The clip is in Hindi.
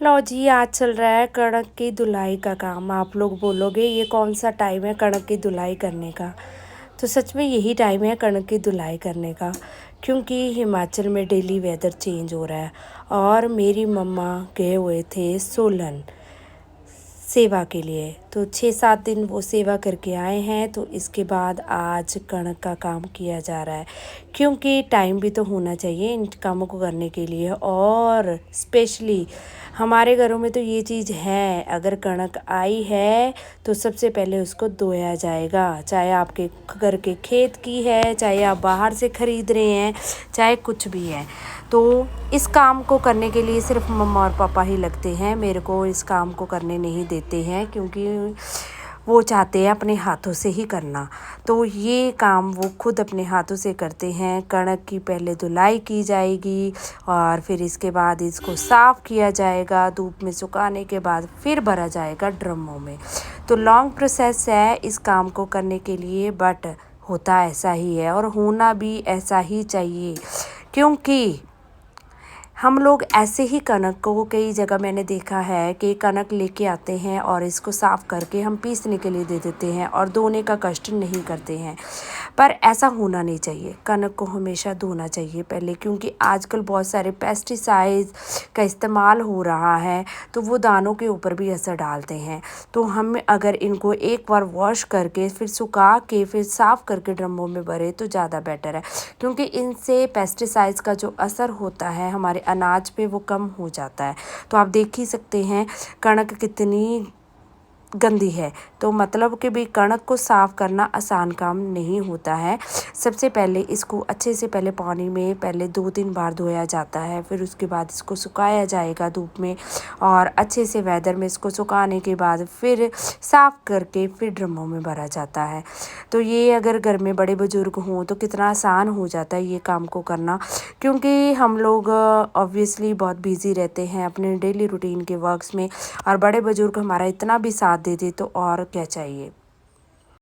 लो जी, आज चल रहा है कणक की धुलाई का काम। आप लोग बोलोगे ये कौन सा टाइम है कणक की धुलाई करने का। तो सच में यही टाइम है कणक की धुलाई करने का, क्योंकि हिमाचल में डेली वेदर चेंज हो रहा है। और मेरी मम्मा गए हुए थे सोलन सेवा के लिए, तो 6-7 दिन वो सेवा करके आए हैं। तो इसके बाद आज कणक का काम किया जा रहा है, क्योंकि टाइम भी तो होना चाहिए इन कामों को करने के लिए। और स्पेशली हमारे घरों में तो ये चीज़ है, अगर कणक आई है तो सबसे पहले उसको धोया जाएगा। चाहे आपके घर के खेत की है, चाहे आप बाहर से ख़रीद रहे हैं, चाहे कुछ भी है। तो इस काम को करने के लिए सिर्फ मम्मा और पापा ही लगते हैं। मेरे को इस काम को करने नहीं देते हैं, क्योंकि वो चाहते हैं अपने हाथों से ही करना। तो ये काम वो खुद अपने हाथों से करते हैं। कणक की पहले धुलाई की जाएगी और फिर इसके बाद इसको साफ़ किया जाएगा। धूप में सुखाने के बाद फिर भरा जाएगा ड्रमों में। तो लॉन्ग प्रोसेस है इस काम को करने के लिए, बट होता ऐसा ही है और होना भी ऐसा ही चाहिए। क्योंकि हम लोग ऐसे ही कणक को, कई जगह मैंने देखा है कि कणक लेके आते हैं और इसको साफ़ करके हम पीसने के लिए दे देते हैं और धोने का कष्ट नहीं करते हैं। पर ऐसा होना नहीं चाहिए। कणक को हमेशा धोना चाहिए पहले, क्योंकि आजकल बहुत सारे पेस्टिसाइड्स का इस्तेमाल हो रहा है, तो वो दानों के ऊपर भी असर डालते हैं। तो हम अगर इनको एक बार वॉश करके फिर सुखा के फिर साफ़ करके ड्रमों में भरे तो ज़्यादा बेटर है, क्योंकि इनसे पेस्टिसाइड्स का जो असर होता है हमारे अनाज पे वो कम हो जाता है। तो आप देख ही सकते हैं कणक कितनी गंदी है। तो मतलब कि भी कणक को साफ़ करना आसान काम नहीं होता है। सबसे पहले इसको अच्छे से पहले पानी में पहले 2-3 बार धोया जाता है, फिर उसके बाद इसको सुखाया जाएगा धूप में और अच्छे से वेदर में इसको सुखाने के बाद फिर साफ़ करके फिर ड्रमों में भरा जाता है। तो ये अगर घर में बड़े बुजुर्ग हों तो कितना आसान हो जाता है ये काम को करना, क्योंकि हम लोग ऑब्वियसली बहुत बिजी रहते हैं अपने डेली रूटीन के वर्क्स में, और बड़े बुजुर्ग हमारा इतना भी साथ दे दे तो और क्या चाहिए।